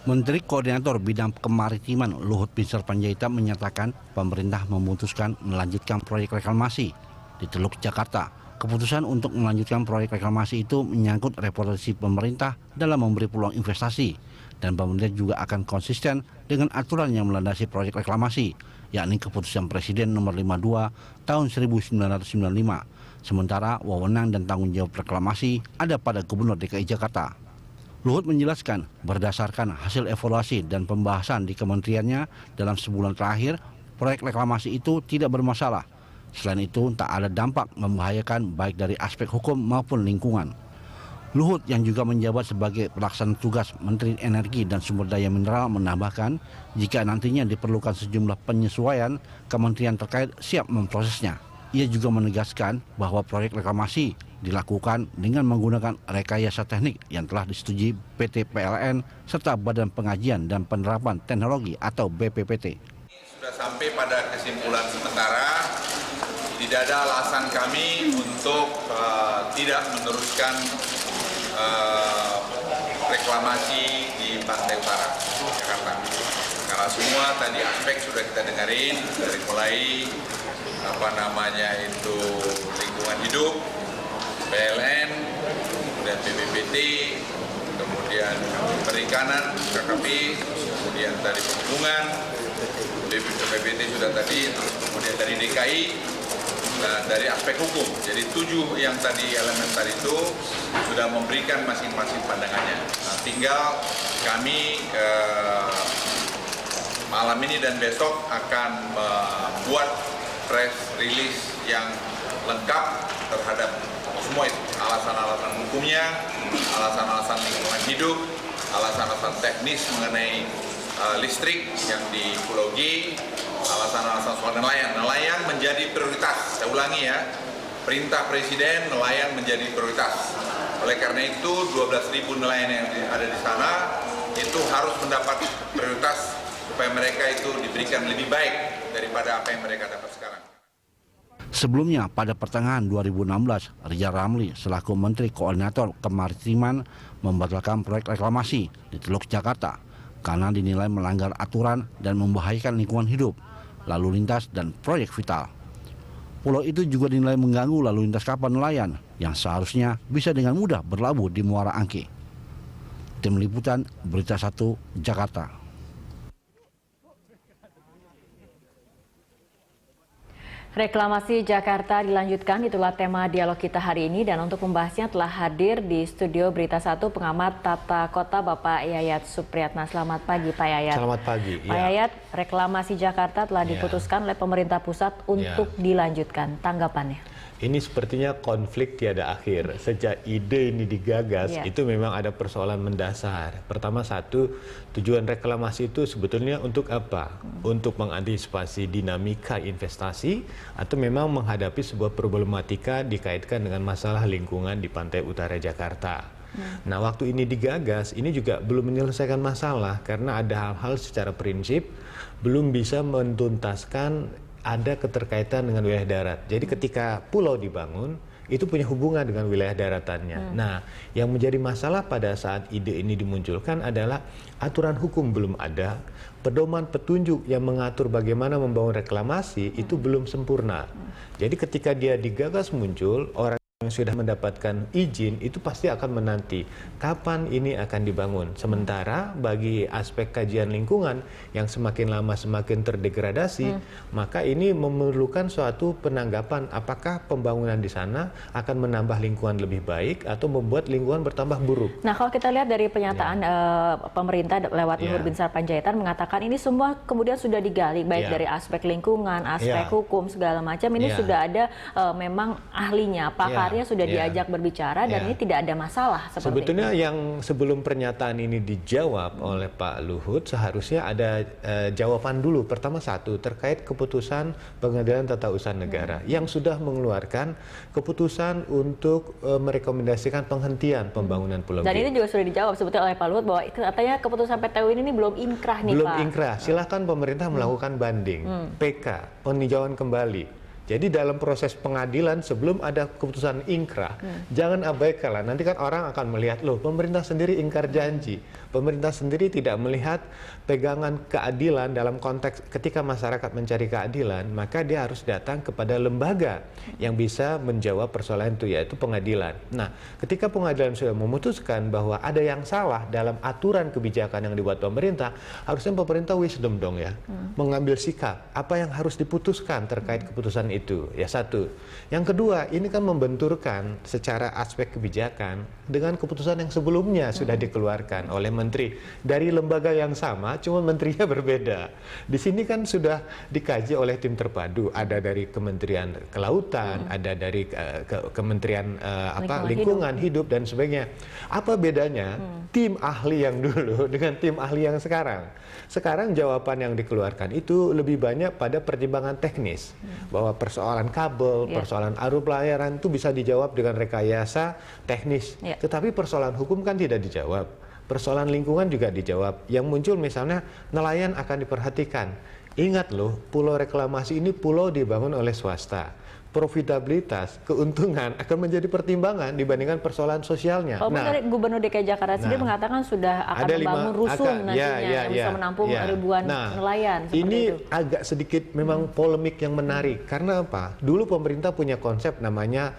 Menteri Koordinator Bidang Kemaritiman Luhut Binsar Panjaitan menyatakan pemerintah memutuskan melanjutkan proyek reklamasi di Teluk Jakarta. Keputusan untuk melanjutkan proyek reklamasi itu menyangkut reputasi pemerintah dalam memberi peluang investasi, dan pemerintah juga akan konsisten dengan aturan yang melandasi proyek reklamasi, yakni Keputusan Presiden Nomor 52 Tahun 1995. Sementara wewenang dan tanggung jawab reklamasi ada pada Gubernur DKI Jakarta. Luhut menjelaskan berdasarkan hasil evaluasi dan pembahasan di kementeriannya dalam sebulan terakhir, proyek reklamasi itu tidak bermasalah. Selain itu, tak ada dampak membahayakan baik dari aspek hukum maupun lingkungan. Luhut yang juga menjabat sebagai pelaksana tugas Menteri Energi dan Sumber Daya Mineral menambahkan, jika nantinya diperlukan sejumlah penyesuaian, kementerian terkait siap memprosesnya. Ia juga menegaskan bahwa proyek reklamasi dilakukan dengan menggunakan rekayasa teknik yang telah disetujui PT PLN serta Badan Pengajian dan Penerapan Teknologi atau BPPT. Sudah sampai pada kesimpulan sementara, tidak ada alasan kami untuk tidak meneruskan reklamasi di Pantai Utara Jakarta. Karena semua tadi aspek sudah kita dengarin dari mulai lingkungan hidup, PLN, kemudian BPPT, kemudian perikanan, KKP, kemudian dari perhubungan, BPPT sudah tadi, kemudian dari DKI, dan dari aspek hukum. Jadi 7 yang tadi elemen tadi itu sudah memberikan masing-masing pandangannya. Nah, tinggal kami malam ini dan besok akan membuat press release yang lengkap terhadap semua itu, alasan-alasan hukumnya, alasan-alasan lingkungan hidup, alasan-alasan teknis mengenai listrik yang di Pulau G, alasan-alasan soal nelayan. Nelayan menjadi prioritas, saya ulangi ya, perintah Presiden nelayan menjadi prioritas. Oleh karena itu 12.000 nelayan yang ada di sana itu harus mendapat prioritas supaya mereka itu diberikan lebih baik daripada apa yang mereka dapat sekarang. Sebelumnya pada pertengahan 2016, Rizal Ramli selaku Menteri Koordinator Kemaritiman membatalkan proyek reklamasi di Teluk Jakarta karena dinilai melanggar aturan dan membahayakan lingkungan hidup, lalu lintas dan proyek vital. Pulau itu juga dinilai mengganggu lalu lintas kapal nelayan yang seharusnya bisa dengan mudah berlabuh di Muara Angke. Tim Liputan Berita 1 Jakarta. Reklamasi Jakarta dilanjutkan, itulah tema dialog kita hari ini, dan untuk membahasnya telah hadir di studio Berita 1 pengamat tata kota Bapak Yayat Supriyatna. Selamat pagi Pak Yayat. Selamat pagi. Pak Yayat, reklamasi Jakarta telah diputuskan oleh pemerintah pusat untuk dilanjutkan. Tanggapannya? Ini sepertinya konflik tiada akhir. Sejak ide ini digagas, itu memang ada persoalan mendasar. Pertama, tujuan reklamasi itu sebetulnya untuk apa? Untuk mengantisipasi dinamika investasi atau memang menghadapi sebuah problematika dikaitkan dengan masalah lingkungan di Pantai Utara Jakarta. Nah, waktu ini digagas, ini juga belum menyelesaikan masalah karena ada hal-hal secara prinsip belum bisa mentuntaskan ada keterkaitan dengan wilayah darat. Jadi ketika pulau dibangun, itu punya hubungan dengan wilayah daratannya. Nah, yang menjadi masalah pada saat ide ini dimunculkan adalah aturan hukum belum ada, pedoman petunjuk yang mengatur bagaimana membangun reklamasi itu belum sempurna. Jadi ketika dia digagas muncul, orang yang sudah mendapatkan izin itu pasti akan menanti kapan ini akan dibangun. Sementara bagi aspek kajian lingkungan yang semakin lama semakin terdegradasi, maka ini memerlukan suatu penanggapan apakah pembangunan di sana akan menambah lingkungan lebih baik atau membuat lingkungan bertambah buruk. Nah, kalau kita lihat dari pernyataan pemerintah lewat Luhut Binsar Panjaitan mengatakan ini semua kemudian sudah digali baik dari aspek lingkungan, aspek hukum segala macam, ini sudah ada memang ahlinya, pakar sudah diajak berbicara dan ini tidak ada masalah seperti sebetulnya itu. Yang sebelum pernyataan ini dijawab oleh Pak Luhut seharusnya ada jawaban dulu. Pertama terkait keputusan Pengadilan Tata Usaha Negara yang sudah mengeluarkan keputusan untuk merekomendasikan penghentian pembangunan Pulau G. Dan ini juga sudah dijawab sebetulnya oleh Pak Luhut bahwa katanya keputusan PTU ini belum inkrah nih, belum Pak. inkrah, silahkan pemerintah melakukan banding, PK, peninjauan kembali. Jadi dalam proses pengadilan sebelum ada keputusan ingkrah, jangan abaikan lah. Nanti kan orang akan melihat, loh pemerintah sendiri ingkar janji. Pemerintah sendiri tidak melihat pegangan keadilan dalam konteks ketika masyarakat mencari keadilan, maka dia harus datang kepada lembaga yang bisa menjawab persoalan itu, yaitu pengadilan. Nah, ketika pengadilan sudah memutuskan bahwa ada yang salah dalam aturan kebijakan yang dibuat pemerintah, harusnya pemerintah wisdom dong ya, mengambil sikap apa yang harus diputuskan terkait keputusan itu. Ya satu. Yang kedua, ini kan membenturkan secara aspek kebijakan dengan keputusan yang sebelumnya sudah dikeluarkan oleh menteri dari lembaga yang sama, cuma menterinya berbeda. Di sini kan sudah dikaji oleh tim terpadu, ada dari Kementerian Kelautan, ada dari Kementerian Lingkungan Hidup dan sebagainya. Apa bedanya tim ahli yang dulu dengan tim ahli yang sekarang? Sekarang jawaban yang dikeluarkan itu lebih banyak pada pertimbangan teknis, bahwa persoalan kabel, persoalan arus pelayaran itu bisa dijawab dengan rekayasa teknis. Tetapi persoalan hukum kan tidak dijawab. Persoalan lingkungan juga dijawab. Yang muncul misalnya nelayan akan diperhatikan. Ingat loh, pulau reklamasi ini pulau dibangun oleh swasta. Profitabilitas, keuntungan akan menjadi pertimbangan dibandingkan persoalan sosialnya. Walaupun Gubernur DKI Jakarta sendiri mengatakan sudah akan membangun rusun nantinya yang bisa menampung ribuan nelayan. Ini agak sedikit memang polemik yang menarik. Karena apa? Dulu pemerintah punya konsep namanya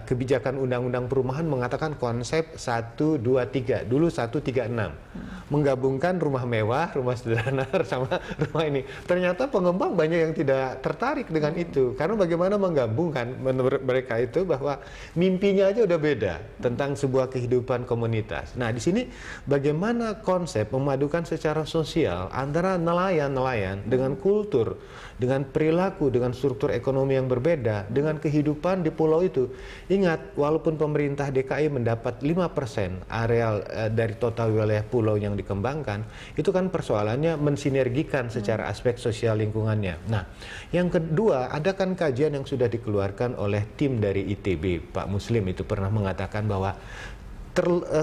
kebijakan undang-undang perumahan mengatakan konsep 1, 2, 3. Dulu 1, 3, 6. Menggabungkan rumah mewah, rumah sederhana sama rumah ini. Ternyata pengembang banyak yang tidak tertarik dengan itu. Karena bagaimana menggabungkan, menurut mereka itu bahwa mimpinya aja udah beda tentang sebuah kehidupan komunitas. Nah, di sini bagaimana konsep memadukan secara sosial antara nelayan-nelayan dengan kultur, dengan perilaku, dengan struktur ekonomi yang berbeda, dengan kehidupan di pulau itu. Ingat, walaupun pemerintah DKI mendapat 5% areal dari total wilayah pulau yang dikembangkan, itu kan persoalannya mensinergikan secara aspek sosial lingkungannya. Nah, yang kedua, ada kan kajian yang sudah dikeluarkan oleh tim dari ITB, Pak Muslim itu pernah mengatakan bahwa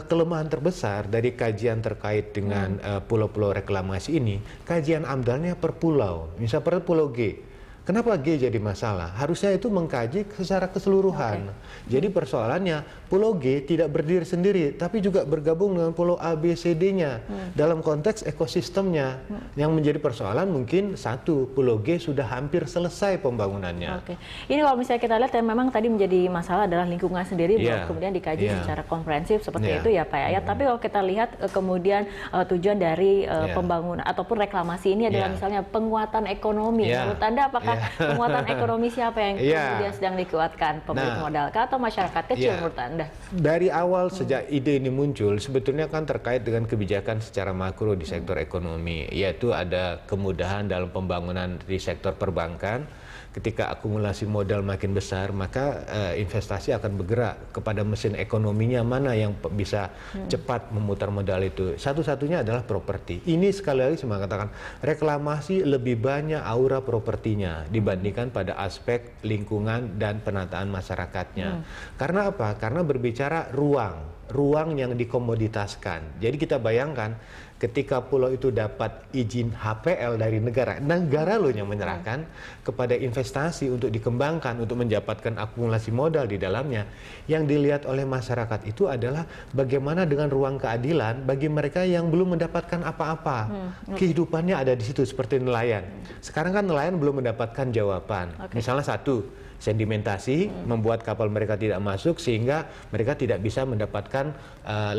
kelemahan terbesar dari kajian terkait dengan pulau-pulau reklamasi ini, kajian AMDAL-nya per pulau. Misal per pulau G. Kenapa G jadi masalah? Harusnya itu mengkaji secara keseluruhan. Jadi persoalannya pulau G tidak berdiri sendiri, tapi juga bergabung dengan pulau A, B, C, D-nya. Dalam konteks ekosistemnya. Yang menjadi persoalan mungkin satu, pulau G sudah hampir selesai pembangunannya. Ini kalau misalnya kita lihat, memang tadi menjadi masalah adalah lingkungan sendiri, bahwa kemudian dikaji secara komprehensif seperti itu ya Pak Yayat. Tapi kalau kita lihat kemudian tujuan dari pembangunan ataupun reklamasi ini adalah misalnya penguatan ekonomi. Menurut Anda apakah penguatan ekonomi siapa yang kemudian sedang dikuatkan, pemilik modal atau masyarakat kecil menurut Anda? Dari awal sejak ide ini muncul, sebetulnya kan terkait dengan kebijakan secara makro di sektor ekonomi, yaitu ada kemudahan dalam pembangunan di sektor perbankan. Ketika akumulasi modal makin besar, maka investasi akan bergerak kepada mesin ekonominya mana yang bisa cepat memutar modal itu. Satu-satunya adalah properti. Ini sekali lagi saya mengatakan, reklamasi lebih banyak aura propertinya dibandingkan pada aspek lingkungan dan penataan masyarakatnya. Karena apa? Karena berbicara ruang yang dikomoditaskan. Jadi kita bayangkan ketika pulau itu dapat izin HPL dari negara loh yang menyerahkan kepada investasi untuk dikembangkan, untuk mendapatkan akumulasi modal di dalamnya. Yang dilihat oleh masyarakat itu adalah bagaimana dengan ruang keadilan bagi mereka yang belum mendapatkan apa-apa. Kehidupannya ada di situ seperti nelayan. Sekarang kan nelayan belum mendapatkan jawaban. Misalnya satu, sedimentasi membuat kapal mereka tidak masuk sehingga mereka tidak bisa mendapatkan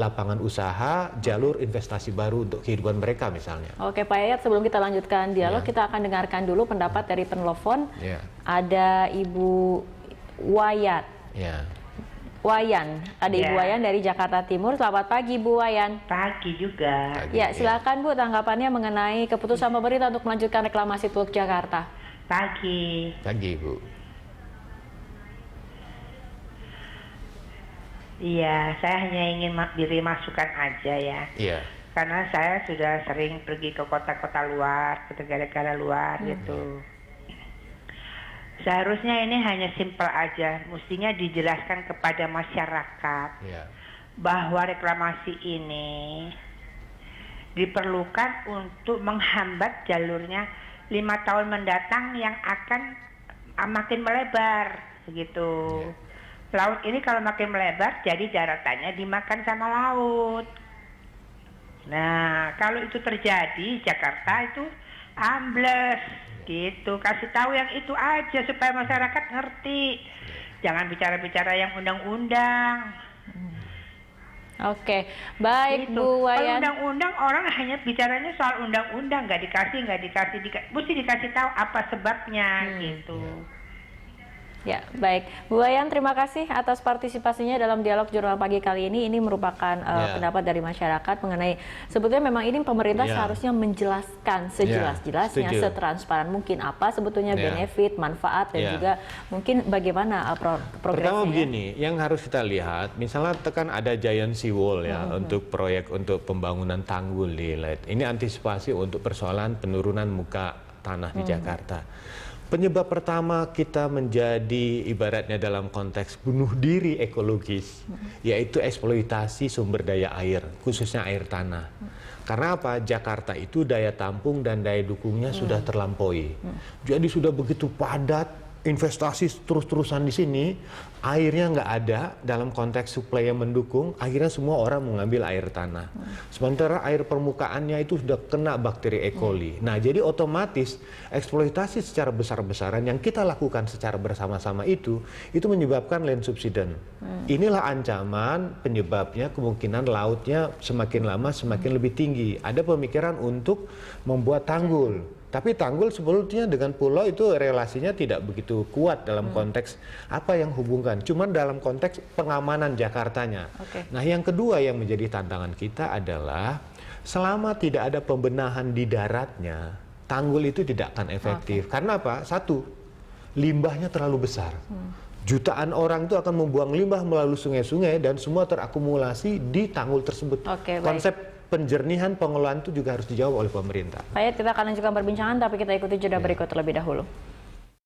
lapangan usaha, jalur investasi baru untuk kehidupan mereka misalnya. Oke Pak Yayat, sebelum kita lanjutkan dialog, kita akan dengarkan dulu pendapat dari penelpon. Ada Ibu Wayan. Ada Ibu Wayan dari Jakarta Timur. Selamat pagi Bu Wayan. Pagi juga. Silakan Bu, tanggapannya mengenai keputusan pemerintah untuk melanjutkan reklamasi Teluk Jakarta. Pagi Bu. Iya, saya hanya ingin diri masukan aja ya. Karena saya sudah sering pergi ke kota-kota luar, ke negara-negara luar gitu. Seharusnya ini hanya simpel aja, mestinya dijelaskan kepada masyarakat bahwa reklamasi ini diperlukan untuk menghambat jalurnya 5 tahun mendatang yang akan makin melebar begitu. Laut ini kalau makin melebar, jadi daratannya dimakan sama laut. Nah, kalau itu terjadi, Jakarta itu ambles gitu. Kasih tahu yang itu aja supaya masyarakat ngerti. Jangan bicara-bicara yang undang-undang. Oke, baik gitu. Bu Kalau Wayan. undang-undang orang hanya bicaranya soal undang-undang, nggak dikasih, mesti dikasih tahu apa sebabnya gitu. Ya, baik. Bu Wayan, terima kasih atas partisipasinya dalam dialog Jurnal Pagi kali ini. Ini merupakan pendapat dari masyarakat mengenai sebetulnya memang ini pemerintah seharusnya menjelaskan sejelas-jelasnya, setransparan mungkin apa sebetulnya benefit, manfaat, dan juga mungkin bagaimana progresnya. Pertama begini, yang harus kita lihat, misalnya tekan ada giant sea wall ya untuk proyek untuk pembangunan tanggul di Leit. Ini antisipasi untuk persoalan penurunan muka tanah di Jakarta. Penyebab pertama kita menjadi ibaratnya dalam konteks bunuh diri ekologis, yaitu eksploitasi sumber daya air, khususnya air tanah. Karena apa? Jakarta itu daya tampung dan daya dukungnya sudah terlampaui. Jadi sudah begitu padat, investasi terus-terusan di sini, airnya nggak ada dalam konteks supply yang mendukung, akhirnya semua orang mengambil air tanah. Sementara air permukaannya itu sudah kena bakteri E. coli. Nah, jadi otomatis eksploitasi secara besar-besaran yang kita lakukan secara bersama-sama itu menyebabkan land subsidence. Inilah ancaman penyebabnya kemungkinan lautnya semakin lama semakin lebih tinggi. Ada pemikiran untuk membuat tanggul. Tapi tanggul sebetulnya dengan pulau itu relasinya tidak begitu kuat dalam konteks apa yang hubungkan. Cuman dalam konteks pengamanan Jakartanya. Nah, yang kedua yang menjadi tantangan kita adalah selama tidak ada pembenahan di daratnya, tanggul itu tidak akan efektif. Karena apa? Satu, limbahnya terlalu besar. Jutaan orang itu akan membuang limbah melalui sungai-sungai dan semua terakumulasi di tanggul tersebut. Konsep penjernihan pengelolaan itu juga harus dijawab oleh pemerintah. Baik, kita akan lanjutkan perbincangan, tapi kita ikuti jeda berikut terlebih dahulu.